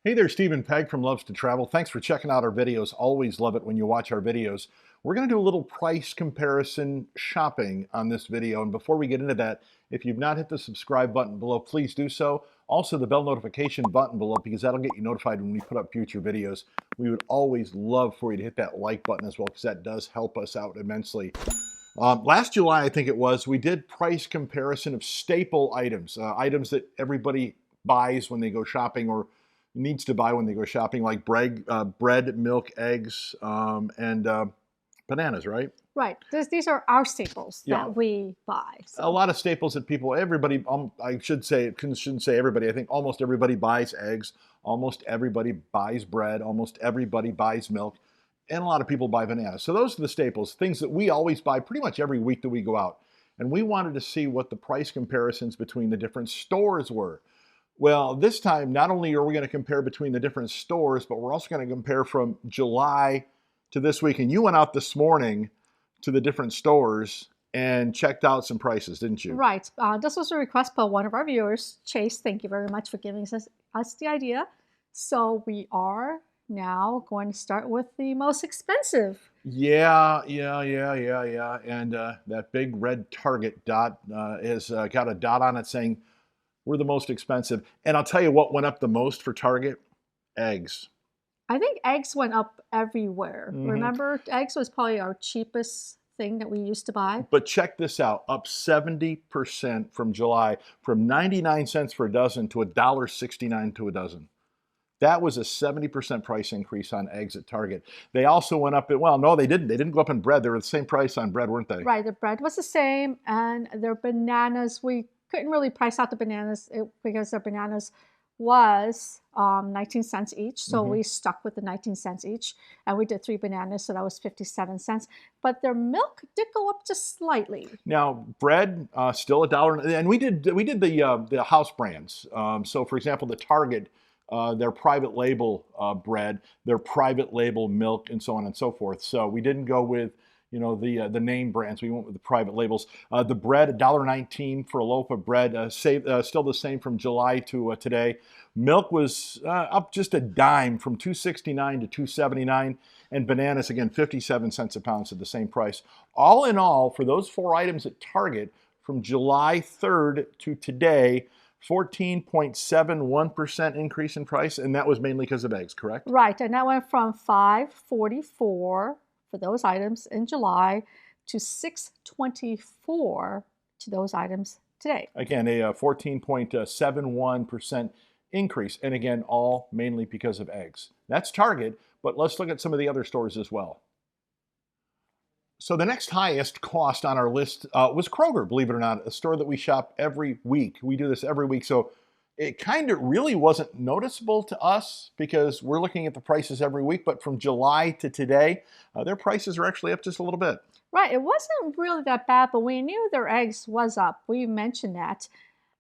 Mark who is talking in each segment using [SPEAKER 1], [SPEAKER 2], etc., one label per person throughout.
[SPEAKER 1] Hey there, Stephen Pegg from Loves to Travel. Thanks for checking out our videos. Always love it when you watch our videos. We're going to do a little price comparison shopping on this video. And before we get into that, if you've not hit the subscribe button below, please do so. Also the bell notification button below, because that'll get you notified when we put up future videos. We would always love for you to hit that like button as well, because that does help us out immensely. Last July, I think it was, we did price comparison of staple items, items that everybody buys when they go shopping or needs to buy when they go shopping, like bread, milk, eggs, and bananas, right?
[SPEAKER 2] Right. These are our staples
[SPEAKER 1] Yeah.
[SPEAKER 2] that we buy.
[SPEAKER 1] A lot of staples that everybody, I shouldn't say everybody, I think almost everybody buys eggs, almost everybody buys bread, almost everybody buys milk, and a lot of people buy bananas. So those are the staples, things that we always buy pretty much every week that we go out. And we wanted to see what the price comparisons between the different stores were. Well, this time, not only are we going to compare between the different stores, but we're also going to compare from July to this week. And you went out this morning to the different stores and checked out some prices, didn't you?
[SPEAKER 2] Right. This was a request by one of our viewers, Chase. Thank you very much for giving us the idea. So we are now going to start with the most expensive.
[SPEAKER 1] Yeah. And that big red Target dot has got a dot on it saying we're the most expensive. And I'll tell you what went up the most for Target: eggs.
[SPEAKER 2] I think eggs went up everywhere. Remember, eggs was probably our cheapest thing that we used to buy.
[SPEAKER 1] But check this out, up 70% from July, from 99 cents for a dozen to $1.69 to a dozen. That was a 70% price increase on eggs at Target. They also went up, well, no, they didn't. They didn't go up in bread. They were the same price on bread, weren't they?
[SPEAKER 2] Right, the bread was the same, and their bananas, we couldn't really price out the bananas because their bananas was 19 cents each. So we stuck with the 19 cents each, and we did 3 bananas, so that was 57 cents. But their milk did go up just slightly.
[SPEAKER 1] Now, bread, still $1, and we did the house brands. So, for example, the Target, their private label bread, their private label milk, and so on and so forth. So we didn't go with the name brands. We went with the private labels. The bread, $1.19 for a loaf of bread, still the same from July to today. Milk was up just a dime from $2.69 to $2.79, and bananas, again, 57 cents a pound, at the same price. All in all, for those 4 items at Target, from July 3rd to today, 14.71% increase in price, and that was mainly because of eggs, correct?
[SPEAKER 2] Right, and that went from $5.44 for those items in July to $6.24 to those items today.
[SPEAKER 1] Again, a 14.71% increase, and again, all mainly because of eggs. That's Target, but let's look at some of the other stores as well. So the next highest cost on our list was Kroger, believe it or not, a store that we shop every week. We do this every week, so it kind of really wasn't noticeable to us because we're looking at the prices every week, but from July to today, their prices are actually up just a little bit.
[SPEAKER 2] Right, it wasn't really that bad, but we knew their eggs was up. We mentioned that.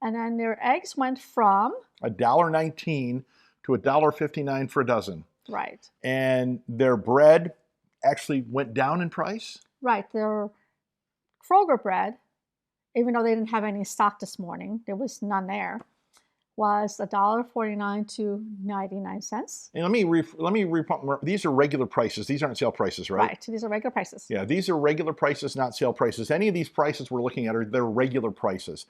[SPEAKER 2] And then their eggs went from
[SPEAKER 1] $1.19 to $1.59 for a dozen.
[SPEAKER 2] Right.
[SPEAKER 1] And their bread actually went down in price.
[SPEAKER 2] Right, their Kroger bread, even though they didn't have any stock this morning, there was none there, was $1.49 to 99 cents.
[SPEAKER 1] And these are regular prices. These aren't sale prices, right?
[SPEAKER 2] Right, these are regular prices.
[SPEAKER 1] Yeah, these are regular prices, not sale prices. Any of these prices we're looking at they're regular prices.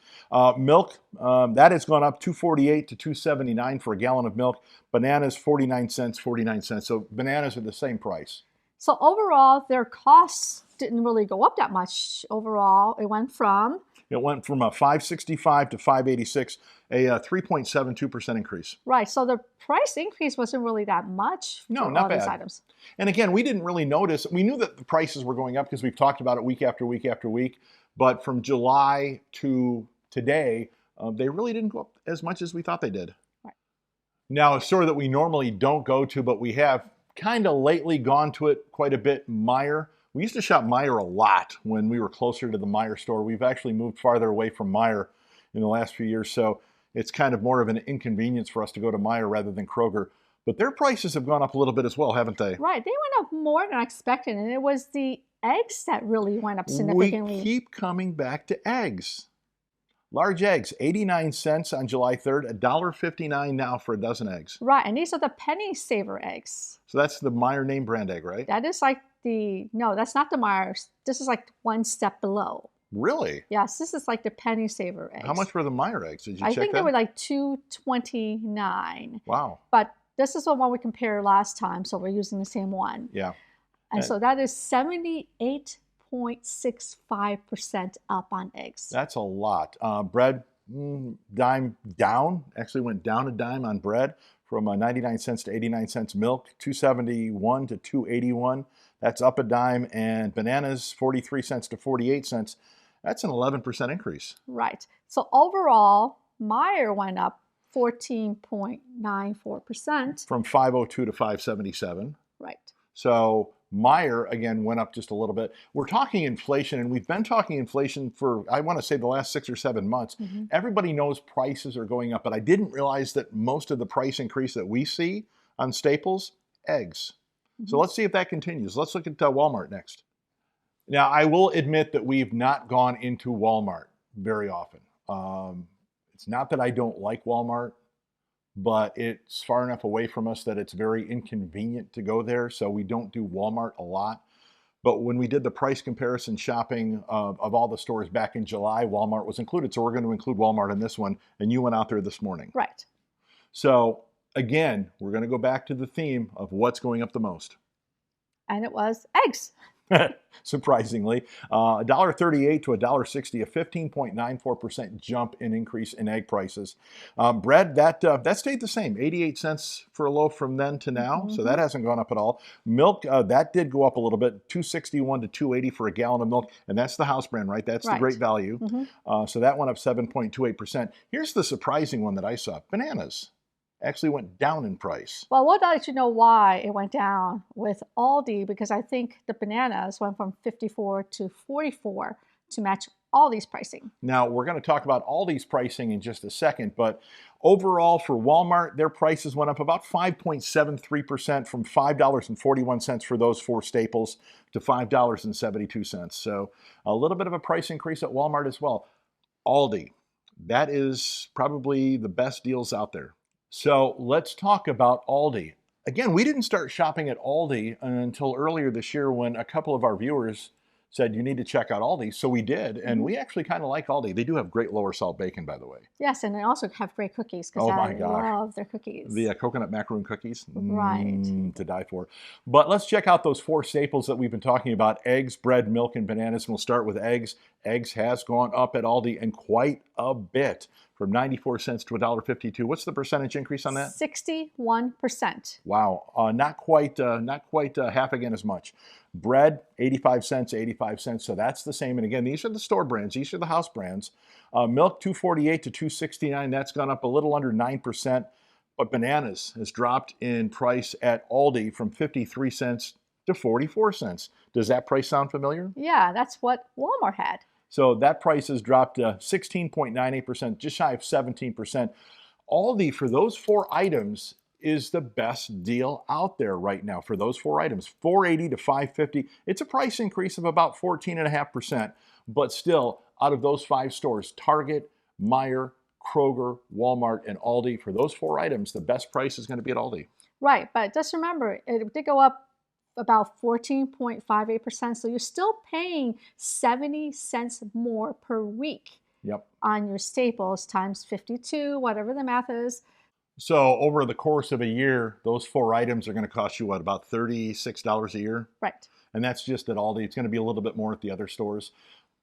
[SPEAKER 1] Milk, that has gone up $2.48 to $2.79 for a gallon of milk. Bananas, 49 cents, 49 cents. So bananas are the same price.
[SPEAKER 2] So overall, their costs didn't really go up that much. Overall, it went from
[SPEAKER 1] a $5.65 to $5.86, a 3.72% increase.
[SPEAKER 2] Right, so the price increase wasn't really that much for
[SPEAKER 1] not
[SPEAKER 2] all these
[SPEAKER 1] bad.
[SPEAKER 2] items.
[SPEAKER 1] And again, we didn't really notice. We knew that the prices were going up because we've talked about it week after week after week. But from July to today, they really didn't go up as much as we thought they did.
[SPEAKER 2] Right.
[SPEAKER 1] Now, a store that we normally don't go to, but we have kind of lately gone to it quite a bit, Meijer. We used to shop Meijer a lot when we were closer to the Meijer store. We've actually moved farther away from Meijer in the last few years, so it's kind of more of an inconvenience for us to go to Meijer rather than Kroger. But their prices have gone up a little bit as well, haven't they?
[SPEAKER 2] Right, they went up more than I expected, and it was the eggs that really went up significantly.
[SPEAKER 1] We keep coming back to eggs. Large eggs, 89 cents on July 3rd, $1.59 now for a dozen eggs.
[SPEAKER 2] Right, and these are the penny saver eggs.
[SPEAKER 1] So that's the Meijer name brand egg, right?
[SPEAKER 2] That is like no, that's not the Meijer. This is like one step below.
[SPEAKER 1] Really?
[SPEAKER 2] Yes, this is like the penny saver eggs.
[SPEAKER 1] How much were the Meijer eggs? Did you
[SPEAKER 2] I
[SPEAKER 1] check
[SPEAKER 2] think
[SPEAKER 1] that?
[SPEAKER 2] they were like $2.29.
[SPEAKER 1] Wow.
[SPEAKER 2] But this is the one we compared last time, so we're using the same one.
[SPEAKER 1] Yeah.
[SPEAKER 2] And so that is 78.65% up on eggs.
[SPEAKER 1] That's a lot. Bread, dime down. Actually went down a dime on bread from 99 cents to 89 cents. Milk, 271 to 281. That's up a dime. And bananas, 43 cents to 48 cents. That's an 11% increase.
[SPEAKER 2] Right. So overall, Meijer went up 14.94%.
[SPEAKER 1] From 502 to 577.
[SPEAKER 2] Right.
[SPEAKER 1] So Meijer, again, went up just a little bit. We're talking inflation, and we've been talking inflation for, I want to say, the last 6 or 7 months.
[SPEAKER 2] Mm-hmm.
[SPEAKER 1] Everybody knows prices are going up, but I didn't realize that most of the price increase that we see on staples, eggs. Mm-hmm. So let's see if that continues. Let's look at Walmart next. Now, I will admit that we've not gone into Walmart very often. It's not that I don't like Walmart, but it's far enough away from us that it's very inconvenient to go there, so we don't do Walmart a lot. But when we did the price comparison shopping of all the stores back in July, Walmart was included, so we're going to include Walmart in this one, and you went out there this morning.
[SPEAKER 2] Right.
[SPEAKER 1] So again, we're going to go back to the theme of what's going up the most.
[SPEAKER 2] And it was eggs.
[SPEAKER 1] Surprisingly, $1.38 to $1.60, a 15.94% jump in increase in egg prices. Bread, that stayed the same, 88 cents for a loaf from then to now, so that hasn't gone up at all. Milk, that did go up a little bit, 261 to 280 for a gallon of milk, and that's the house brand, right? That's the great value. So that went up 7.28%. Here's the surprising one that I saw, bananas. Actually went down in price.
[SPEAKER 2] Well, we'll let you know why it went down with Aldi, because I think the bananas went from 54 to 44 to match Aldi's pricing.
[SPEAKER 1] Now, we're going to talk about Aldi's pricing in just a second, but overall for Walmart, their prices went up about 5.73% from $5.41 for those 4 staples to $5.72. So a little bit of a price increase at Walmart as well. Aldi, that is probably the best deals out there. So let's talk about Aldi. Again, we didn't start shopping at Aldi until earlier this year when a couple of our viewers said you need to check out Aldi. So we did, and we actually kind of like Aldi. They do have great lower salt bacon, by the way.
[SPEAKER 2] Yes, and they also have great cookies because I love their cookies.
[SPEAKER 1] The coconut macaroon cookies,
[SPEAKER 2] right,
[SPEAKER 1] to die for. But let's check out those 4 staples that we've been talking about: eggs, bread, milk, and bananas. And we'll start with eggs. Eggs has gone up at Aldi, and quite a bit, from 94 cents to $1.52. What's the percentage increase on that?
[SPEAKER 2] 61%.
[SPEAKER 1] Wow, not quite half again as much. Bread, 85 cents, 85 cents. So that's the same. And again, these are the store brands. These are the house brands. Milk, 248 to 269. That's gone up a little under 9%. But bananas has dropped in price at Aldi from 53 cents to 44 cents. Does that price sound familiar?
[SPEAKER 2] Yeah, that's what Walmart had.
[SPEAKER 1] So that price has dropped 16.98%, just shy of 17%. Aldi, for those 4 items, is the best deal out there right now for those 4 items. $4.80 to $5.50. It's a price increase of about 14.5%, but still, out of those 5 stores, Target, Meijer, Kroger, Walmart, and Aldi, for those 4 items, the best price is going to be at Aldi.
[SPEAKER 2] Right, but just remember, it did go up about 14.58%, so you're still paying 70 cents more per week on your staples times 52, whatever the math is.
[SPEAKER 1] So over the course of a year, those 4 items are going to cost you, what, about $36 a year?
[SPEAKER 2] Right.
[SPEAKER 1] And that's just at Aldi. It's going to be a little bit more at the other stores.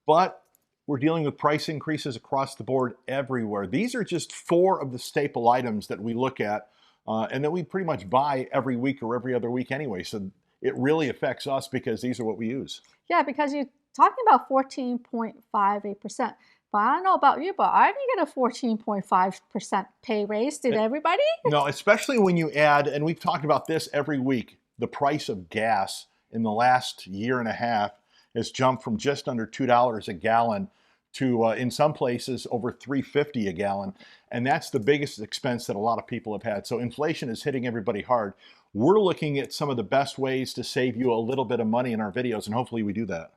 [SPEAKER 1] But we're dealing with price increases across the board everywhere. These are just 4 of the staple items that we look at and that we pretty much buy every week or every other week anyway. So it really affects us because these are what we use. Yeah,
[SPEAKER 2] because you're talking about 14.58%. But I don't know about you, but I didn't get a 14.5% pay raise. Did everybody?
[SPEAKER 1] No, especially when you add, and we've talked about this every week, the price of gas in the last year and a half has jumped from just under $2 a gallon to, in some places, over $3.50 a gallon. And that's the biggest expense that a lot of people have had. So inflation is hitting everybody hard. We're looking at some of the best ways to save you a little bit of money in our videos, and hopefully we do that.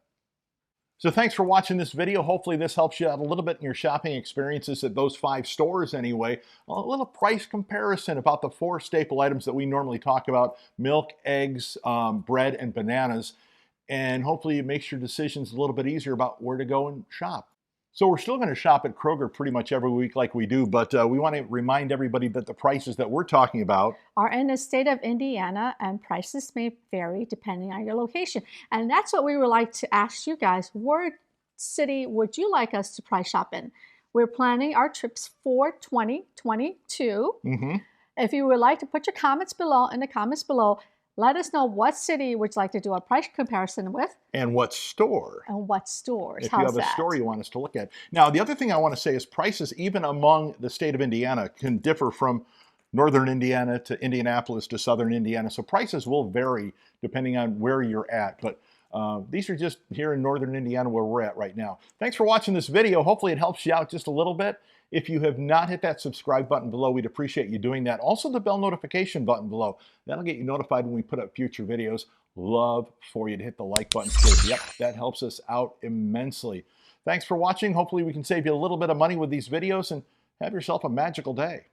[SPEAKER 1] So thanks for watching this video. Hopefully this helps you out a little bit in your shopping experiences at those 5 stores anyway. A little price comparison about the 4 staple items that we normally talk about: milk, eggs, bread, and bananas. And hopefully it makes your decisions a little bit easier about where to go and shop. So we're still going to shop at Kroger pretty much every week like we do, but we want to remind everybody that the prices that we're talking about
[SPEAKER 2] are in the state of Indiana, and prices may vary depending on your location. And that's what we would like to ask you guys. What city would you like us to price shop in? We're planning our trips for 2022. If you would like to put your comments below in the comments below, let us know what city would you like to do a price comparison with.
[SPEAKER 1] And what store.
[SPEAKER 2] And what stores.
[SPEAKER 1] If you have a store you want us to look at. Now, the other thing I want to say is prices, even among the state of Indiana, can differ from northern Indiana to Indianapolis to southern Indiana. So prices will vary depending on where you're at. But these are just here in northern Indiana where we're at right now. Thanks for watching this video. Hopefully it helps you out just a little bit. If you have not hit that subscribe button below, we'd appreciate you doing that. Also the bell notification button below. That'll get you notified when we put up future videos. Love for you to hit the like button too. Yep, that helps us out immensely. Thanks for watching. Hopefully we can save you a little bit of money with these videos, and have yourself a magical day.